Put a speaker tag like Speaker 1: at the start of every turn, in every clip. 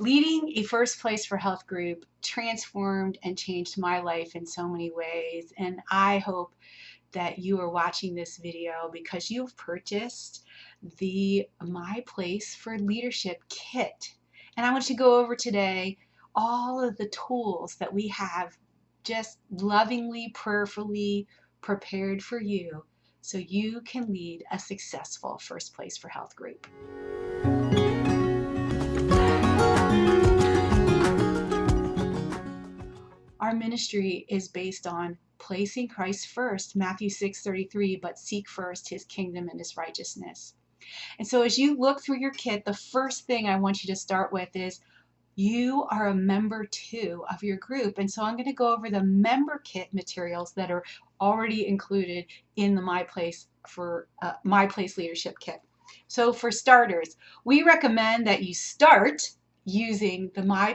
Speaker 1: Leading a First Place for Health group transformed and changed my life in so many ways, and I hope that you are watching this video because you've purchased the My Place for Leadership kit. And I want to go over today all of the tools that we have just lovingly, prayerfully prepared for you so you can lead a successful First Place for Health group. Our ministry is based on placing Christ first, Matthew 6:33, but seek first his kingdom and his righteousness. And so as you look through your kit, the first thing I want you to start with is you are a member too of your group. And so I'm going to go over the member kit materials that are already included in the My Place Leadership Kit. So for starters, we recommend that you start using the My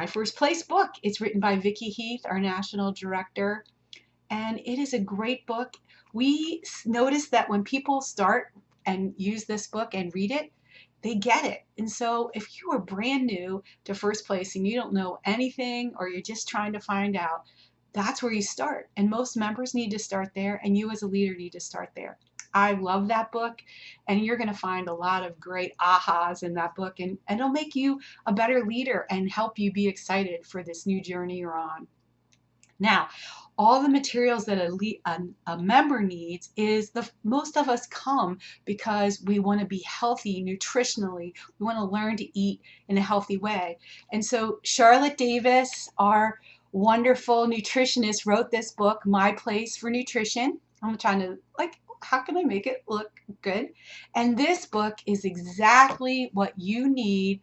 Speaker 1: First Place book. It's written by Vicki Heath, our national director, and it is a great book. We notice that when people start and use this book and read it, they get it. And so if you are brand new to First Place and you don't know anything or you're just trying to find out, that's where you start. And most members need to start there, and you as a leader need to start there. I love that book, and you're going to find a lot of great ahas in that book, and it'll make you a better leader and help you be excited for this new journey you're on. Now, all the materials that a member needs is most of us come because we want to be healthy nutritionally. We want to learn to eat in a healthy way. And so Charlotte Davis, our wonderful nutritionist, wrote this book, My Place for Nutrition. I'm trying to how can I make it look good? And this book is exactly what you need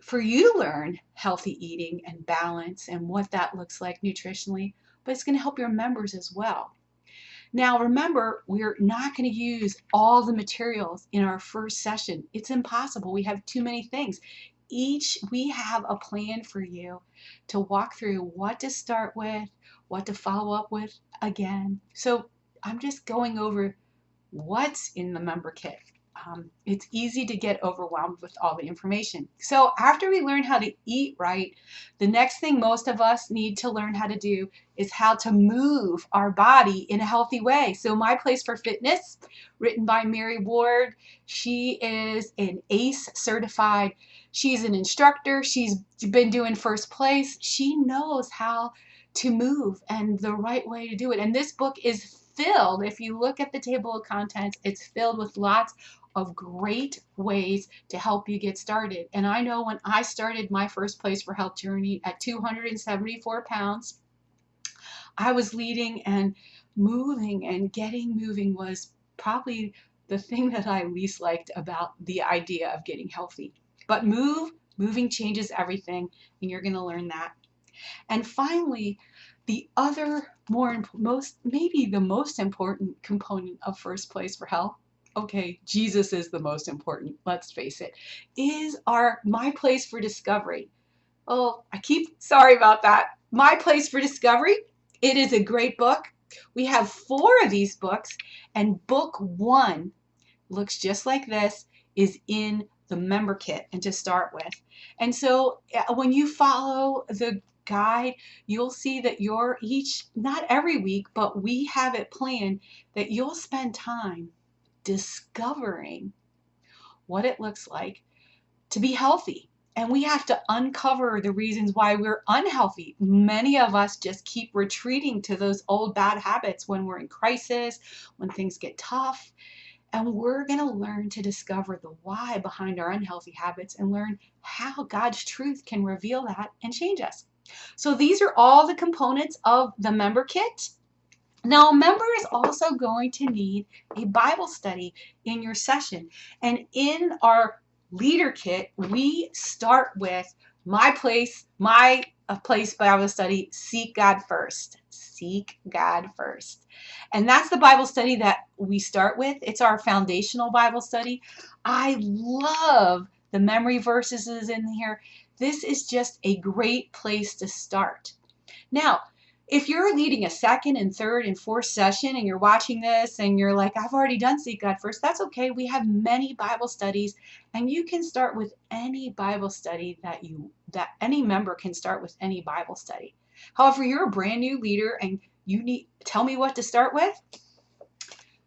Speaker 1: for you to learn healthy eating and balance and what that looks like nutritionally, but it's going to help your members as well. Now remember, we're not going to use all the materials in our first session. It's impossible. We have too many things. We have a plan for you to walk through what to start with, what to follow up with again. So I'm just going over what's in the member kit. It's easy to get overwhelmed with all the information. So after we learn how to eat right, the next thing most of us need to learn how to do is how to move our body in a healthy way. So My Place for Fitness, written by Mary Ward, she is an ACE certified. She's an instructor. She's been doing First Place. She knows how to move and the right way to do it. And this book is filled, if you look at the table of contents, it's filled with lots of great ways to help you get started. And I know when I started my First Place for Health journey at 274 pounds, I was leading and moving, and getting moving was probably the thing that I least liked about the idea of getting healthy. But moving changes everything, and you're going to learn that. And finally, the other maybe the most important component of First Place for Health, okay, Jesus is the most important, let's face it, is our My Place for Discovery. Oh, sorry about that. My Place for Discovery, it is a great book. We have 4 of these books, and book 1 looks just like this, is in the member kit and to start with. And so when you follow the guide, you'll see that not every week, but we have it planned that you'll spend time discovering what it looks like to be healthy. And we have to uncover the reasons why we're unhealthy. Many of us just keep retreating to those old bad habits when we're in crisis, when things get tough. And we're going to learn to discover the why behind our unhealthy habits and learn how God's truth can reveal that and change us. So these are all the components of the member kit. Now, a member is also going to need a Bible study in your session. And in our leader kit, we start with My Place Bible Study, Seek God First. Seek God First. And that's the Bible study that we start with. It's our foundational Bible study. I love the memory verses in here. This is just a great place to start. Now, If you're leading a second and third and fourth session and you're watching this and you're like, I've already done Seek God First, that's okay. We have many Bible studies, and you can start with any Bible study that any member can start with any Bible study. However, you're a brand new leader and tell me what to start with.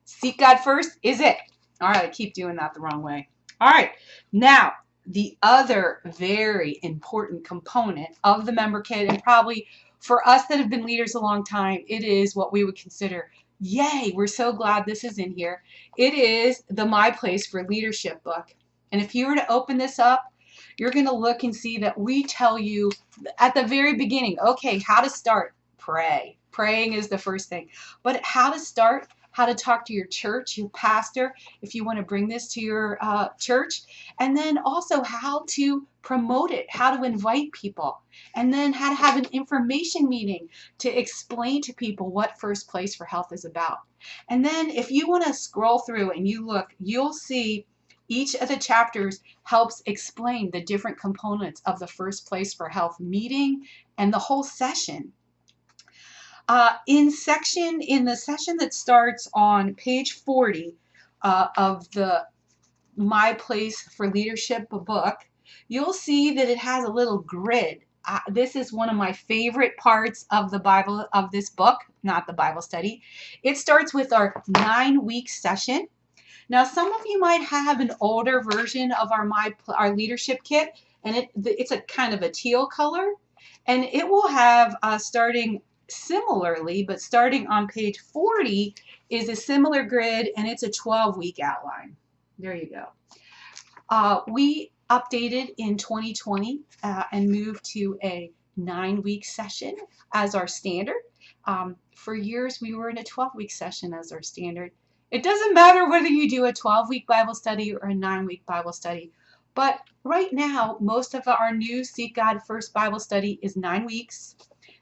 Speaker 1: Seek God First is it. All right, I keep doing that the wrong way. All right, now the other very important component of the member kit, and probably for us that have been leaders a long time, it is what we would consider, yay, we're so glad this is in here. It is the My Place for Leadership book. And if you were to open this up, you're going to look and see that we tell you at the very beginning, okay, how to start. Pray. Praying is the first thing. But how to start, how to talk to your church, your pastor, if you want to bring this to your church, and then also how to promote it, how to invite people, and then how to have an information meeting to explain to people what First Place for Health is about. And then if you want to scroll through and you look, you'll see each of the chapters helps explain the different components of the First Place for Health meeting and the whole session. In the session that starts on page 40 of the My Place for Leadership book, you'll see that it has a little grid. This is one of my favorite parts of this book, not the Bible study. It starts with our 9-week session. Now, some of you might have an older version of our leadership kit, and it's a kind of a teal color, and it will have starting similarly, but starting on page 40 is a similar grid, and it's a 12-week outline. There you go. We updated in 2020 and moved to a 9-week session as our standard. For years, we were in a 12-week session as our standard. It doesn't matter whether you do a 12-week Bible study or a 9-week Bible study. But right now, most of our new Seek God First Bible study is 9 weeks.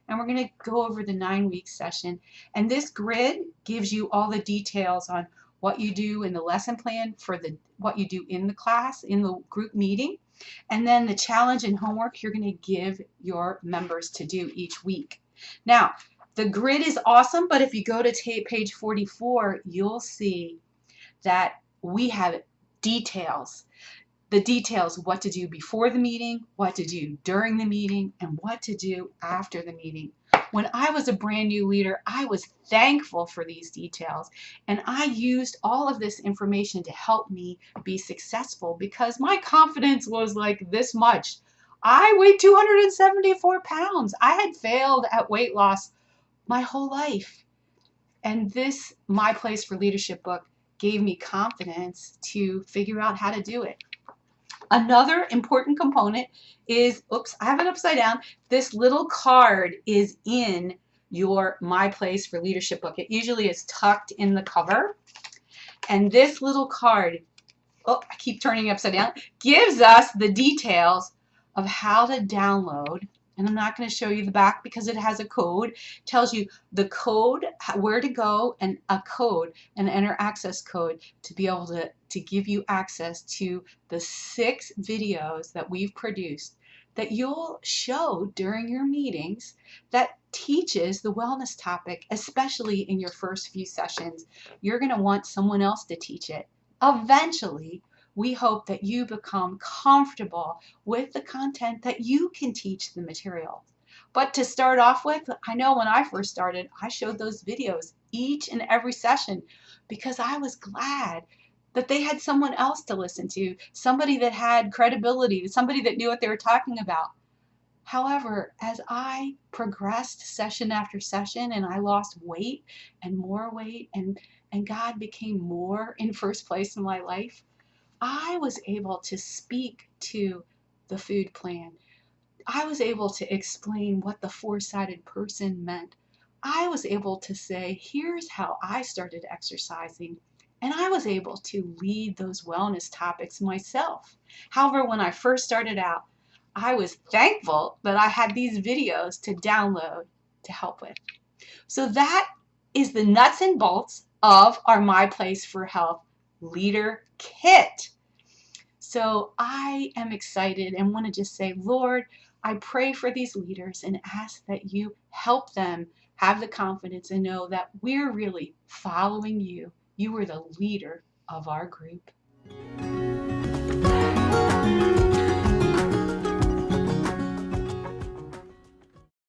Speaker 1: And we're going to go over the 9-week session. And this grid gives you all the details on what you do in the lesson plan for what you do in the class, in the group meeting, and then the challenge and homework you're going to give your members to do each week. Now, the grid is awesome, but if you go to page 44, you'll see that we have details. The details, what to do before the meeting, what to do during the meeting, and what to do after the meeting. When I was a brand new leader, I was thankful for these details, and I used all of this information to help me be successful because my confidence was like this much. I weighed 274 pounds. I had failed at weight loss my whole life. And this My Place for Leadership book gave me confidence to figure out how to do it. Another important component is, oops, I have it upside down. This little card is in your My Place for Leadership book. It usually is tucked in the cover. And this little card, oh, I keep turning it upside down, gives us the details of how to download. And I'm not going to show you the back because it has a code. It tells you the code, where to go, and a code, an enter access code to be able to give you access to the 6 videos that we've produced that you'll show during your meetings that teaches the wellness topic, especially in your first few sessions. You're going to want someone else to teach it. Eventually, we hope that you become comfortable with the content that you can teach the material. But to start off with, I know when I first started, I showed those videos each and every session because I was glad that they had someone else to listen to, somebody that had credibility, somebody that knew what they were talking about. However, as I progressed session after session and I lost weight and more weight and God became more in first place in my life, I was able to speak to the food plan. I was able to explain what the 4-sided person meant. I was able to say, here's how I started exercising. And I was able to lead those wellness topics myself. However, when I first started out, I was thankful that I had these videos to download to help with. So that is the nuts and bolts of our My Place for Health Leader Kit. So I am excited and want to just say, Lord, I pray for these leaders and ask that you help them have the confidence and know that we're really following you. You are the leader of our group.